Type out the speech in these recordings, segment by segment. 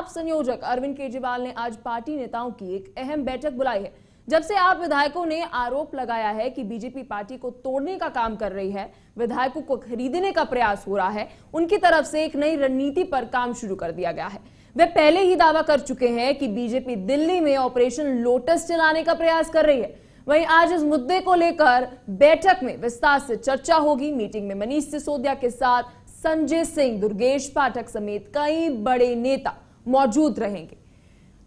आप संयोजक अरविंद केजरीवाल ने आज पार्टी नेताओं की एक अहम बैठक बुलाई है। जब से आप विधायकों ने आरोप लगाया है कि बीजेपी पार्टी को तोड़ने का काम कर रही है, विधायकों को खरीदने का प्रयास हो रहा है, उनकी तरफ से एक नई रणनीति पर काम शुरू कर दिया गया है। वे पहले ही दावा कर चुके हैं कि बीजेपी दिल्ली में ऑपरेशन लोटस चलाने का प्रयास कर रही है। वहीं आज इस मुद्दे को लेकर बैठक में विस्तार से चर्चा होगी। मीटिंग में मनीष सिसोदिया के साथ संजय सिंह, दुर्गेश पाठक समेत कई बड़े नेता मौजूद रहेंगे।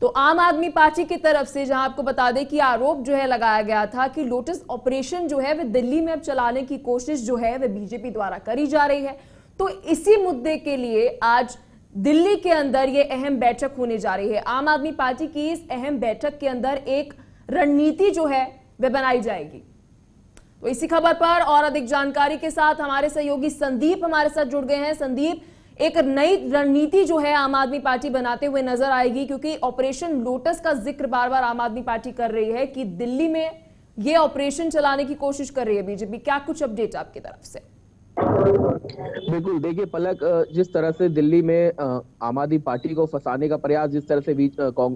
तो आम आदमी पार्टी की तरफ से जहां आपको बता दें कि आरोप जो है लगाया गया था कि लोटस ऑपरेशन जो है वह दिल्ली में अब चलाने की कोशिश जो है वह बीजेपी द्वारा करी जा रही है। तो इसी मुद्दे के लिए आज दिल्ली के अंदर यह अहम बैठक होने जा रही है। आम आदमी पार्टी की इस अहम बैठक के अंदर एक रणनीति जो है वह बनाई जाएगी। तो इसी खबर पर और अधिक जानकारी के साथ हमारे सहयोगी संदीप हमारे साथ जुड़ गए हैं। संदीप, एक नई रणनीति जो है आम आदमी पार्टी बनाते हुए नजर आएगी, क्योंकि ऑपरेशन लोटस का जिक्र बार बार आम आदमी पार्टी कर रही है कि दिल्ली में यह ऑपरेशन चलाने की कोशिश कर रही है बीजेपी। क्या कुछ अपडेट आपकी तरफ से? बिल्कुल, देखिए पलक, जिस तरह से दिल्ली में आम आदमी पार्टी को फंसाने का प्रयास जिस तरह से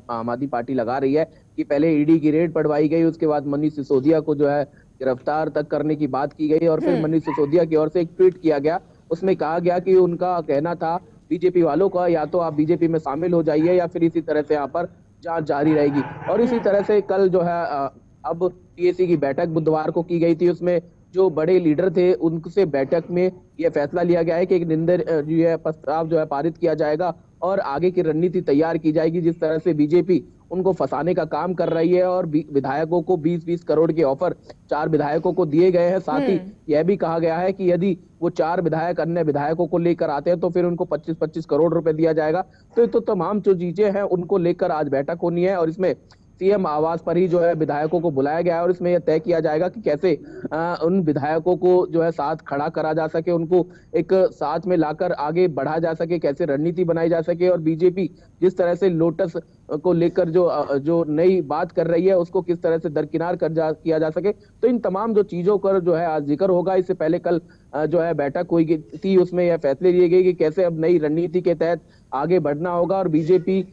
आम आदमी पार्टी लगा रही है कि पहले ईडी की रेड पड़वाई गई, उसके बाद मनीष सिसोदिया को जो है गिरफ्तार तक करने की बात की गई और फिर मनीष सिसोदिया की ओर से एक ट्वीट किया गया। उसमें कहा गया कि उनका कहना था बीजेपी वालों का, या तो आप बीजेपी में शामिल हो जाइए या फिर इसी तरह से यहाँ पर जांच जारी रहेगी। और इसी तरह से कल जो है अब पीएसी की बैठक बुधवार को की गई थी। उसमें जो बड़े लीडर थे उनसे बैठक में यह फैसला लिया गया है कि एक प्रस्ताव जो है पारित किया जाएगा और आगे की रणनीति तैयार की जाएगी। जिस तरह से बीजेपी उनको फंसाने का काम कर रही है और विधायकों को 20-20 करोड़ के ऑफर 4 विधायकों को दिए गए हैं। साथ ही यह भी कहा गया है कि यदि वो 4 विधायक अन्य विधायकों को लेकर आते हैं तो फिर उनको 25-25 करोड़ रुपए दिया जाएगा। तो तमाम जो चीजें हैं उनको लेकर आज बैठक होनी है और इसमें सीएम आवास पर ही जो है विधायकों को बुलाया गया है और इसमें यह तय किया जाएगा कि कैसे उन विधायकों को जो है साथ खड़ा करा जा सके, उनको एक साथ में लाकर आगे बढ़ा जा सके, कैसे रणनीति बनाई जा सके और बीजेपी जिस तरह से लोटस को लेकर जो नई बात कर रही है उसको किस तरह से दरकिनार किया जा सके। तो इन तमाम जो चीजों पर जो है आज जिक्र होगा। इससे पहले कल जो है बैठक हुई थी, उसमें यह फैसले लिए गए कि कैसे अब नई रणनीति के तहत आगे बढ़ना होगा और बीजेपी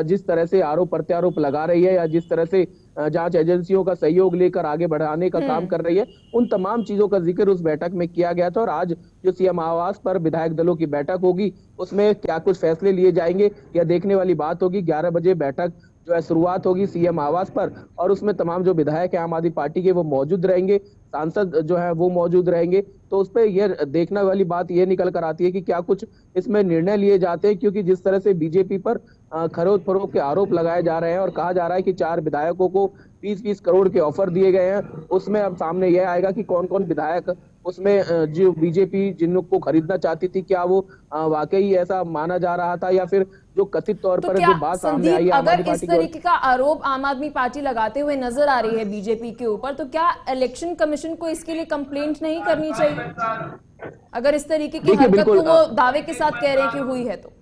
जिस तरह से आरोप प्रत्यारोप लगा रही है या जिस तरह से जांच एजेंसियों का सहयोग लेकर आगे बढ़ाने का काम कर रही है, उन तमाम चीजों का जिक्र उस बैठक में किया गया था। और आज जो सीएम आवास पर विधायक दलों की बैठक होगी उसमें क्या कुछ फैसले लिए जाएंगे यह देखने वाली बात होगी। 11 बजे बैठक जो है शुरुआत होगी सीएम आवास पर और उसमें तमाम जो विधायक है आम आदमी पार्टी के वो मौजूद रहेंगे, सांसद जो है वो मौजूद रहेंगे। तो उस पर यह देखने वाली बात यह निकल कर आती है कि क्या कुछ इसमें निर्णय लिए जाते हैं, क्योंकि जिस तरह से बीजेपी पर खरीद फरोख्त के आरोप लगाए जा रहे हैं और कहा जा रहा है कि 4 विधायकों को 20-20 करोड़ के ऑफर दिए गए हैं, उसमें अब सामने यह आएगा कि कौन कौन विधायक उसमें जो बीजेपी जिनको खरीदना चाहती थी, क्या वो वाकई ऐसा माना जा रहा था या फिर जो कथित तौर पर जो बात सामने आई है अगर इस तरीके का आरोप आम आदमी पार्टी लगाते हुए नजर आ रही है बीजेपी के ऊपर, तो क्या इलेक्शन कमीशन को इसके लिए कंप्लेंट नहीं करनी चाहिए? अगर इस तरीके की हरकत को वो दावे के साथ कह रहे हैं कि हुई है तो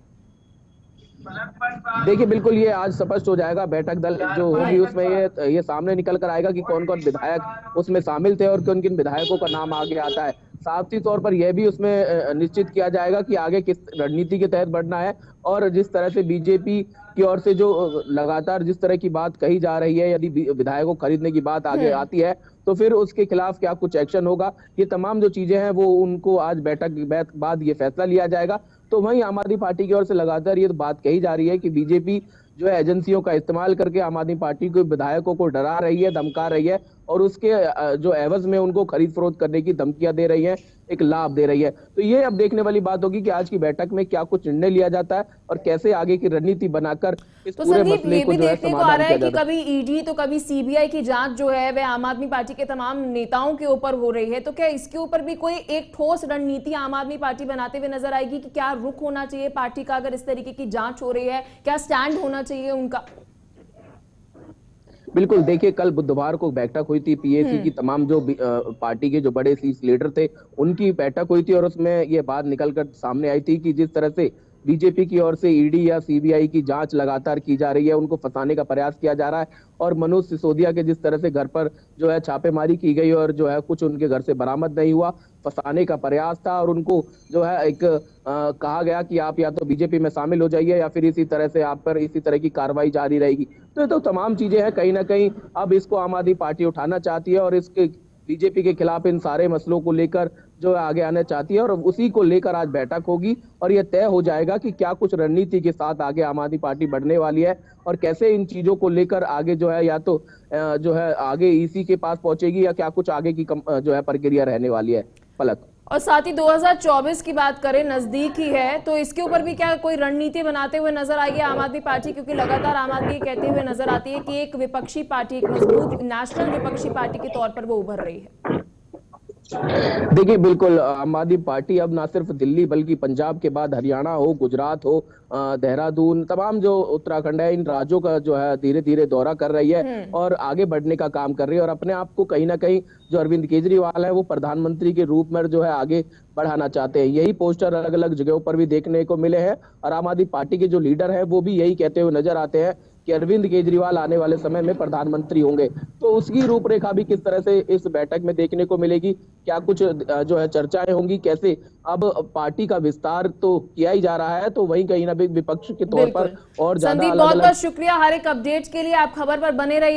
देखिए बिल्कुल ये आज स्पष्ट हो जाएगा। बैठक दल जो होगी उसमें ये सामने निकल कर आएगा कि कौन कौन विधायक उसमें शामिल थे और किन किन विधायकों का नाम आगे आता है। साथ तौर पर यह भी उसमें निश्चित किया जाएगा कि आगे किस रणनीति के तहत बढ़ना है और जिस तरह से बीजेपी की ओर से जो लगातार जिस तरह की बात कही जा रही है, यदि विधायकों को खरीदने की बात आगे आती है तो फिर उसके खिलाफ क्या कुछ एक्शन होगा। ये तमाम जो चीजें हैं वो उनको आज बैठक बाद ये फैसला लिया जाएगा। तो वहीं आम आदमी पार्टी की ओर से लगातार ये बात कही जा रही है कि बीजेपी जो है एजेंसियों का इस्तेमाल करके आम आदमी पार्टी के विधायकों को डरा रही है, धमका रही है और उसके जो एवज में उनको खरीद फरोख्त करने की धमकियां दे रही है, एक लाभ दे रही है। तो ये अब देखने वाली बात होगी कि आज की बैठक में क्या कुछ निर्णय लिया जाता है और कैसे आगे की रणनीति बनाकर इस पूरे मसले को जो है समाधान किया जाता है। कभी ईडी तो कभी सीबीआई की जांच जो है वह आम आदमी पार्टी के तमाम नेताओं के ऊपर हो रही है, तो क्या इसके ऊपर भी कोई एक ठोस रणनीति आम आदमी पार्टी बनाते हुए नजर आएगी कि क्या रुख होना चाहिए पार्टी का अगर इस तरीके की जांच हो रही है, क्या स्टैंड होना चाहिए उनका? बिल्कुल, देखिए कल बुधवार को बैठक हुई थी पीएसी की, तमाम जो पार्टी के जो बड़े लीडर थे उनकी बैठक हुई थी और उसमें ये बात निकलकर सामने आई थी कि जिस तरह से बीजेपी की ओर से ईडी या सीबीआई की जांच लगातार की जा रही है, उनको फंसाने का प्रयास किया जा रहा है। और मनोज सिसोदिया के जिस तरह से घर पर जो है छापेमारी की गई और जो है कुछ उनके घर से बरामद नहीं हुआ, फंसाने का प्रयास था और उनको जो है एक कहा गया कि आप या तो बीजेपी में शामिल हो जाइए या फिर इसी तरह से आप पर इसी तरह की कार्रवाई जारी रहेगी। तो ये तो तमाम चीजें हैं, कहीं ना कहीं अब इसको आम आदमी पार्टी उठाना चाहती है और इसके बीजेपी के खिलाफ इन सारे मसलों को लेकर जो है आगे आना चाहती है और उसी को लेकर आज बैठक होगी और यह तय हो जाएगा कि क्या कुछ रणनीति के साथ आगे आम आदमी पार्टी बढ़ने वाली है और कैसे इन चीजों को लेकर आगे जो है या तो जो है आगे ईसी के पास पहुंचेगी या क्या कुछ आगे की जो है प्रक्रिया रहने वाली है। पलक, और साथ ही 2024 की बात करें, नजदीक ही है, तो इसके ऊपर भी क्या कोई रणनीति बनाते हुए नजर आएगी आम आदमी पार्टी? क्योंकि लगातार आम आदमी कहते हुए नजर आती है कि एक विपक्षी पार्टी, एक मजबूत नेशनल विपक्षी पार्टी के तौर पर वो उभर रही है। देखिए बिल्कुल, आम आदमी पार्टी अब ना सिर्फ दिल्ली बल्कि पंजाब के बाद हरियाणा हो, गुजरात हो, देहरादून, तमाम जो उत्तराखंड है, इन राज्यों का जो है धीरे धीरे दौरा कर रही है और आगे बढ़ने का काम कर रही है और अपने आप को कहीं ना कहीं जो अरविंद केजरीवाल है वो प्रधानमंत्री के रूप में जो है आगे बढ़ाना चाहते हैं। यही पोस्टर अलग अलग जगहों पर भी देखने को मिले हैं और आम आदमी पार्टी के जो लीडर है वो भी यही कहते हुए नजर आते हैं कि अरविंद केजरीवाल आने वाले समय में प्रधानमंत्री होंगे। तो उसकी रूपरेखा भी किस तरह से इस बैठक में देखने को मिलेगी, क्या कुछ जो है चर्चाएं होंगी, कैसे अब पार्टी का विस्तार तो किया ही जा रहा है तो वहीं कहीं ना कहीं विपक्ष के तौर पर और ज्यादा संदीप, बहुत बहुत शुक्रिया हर एक अपडेट के लिए। आप खबर पर बने रहिए।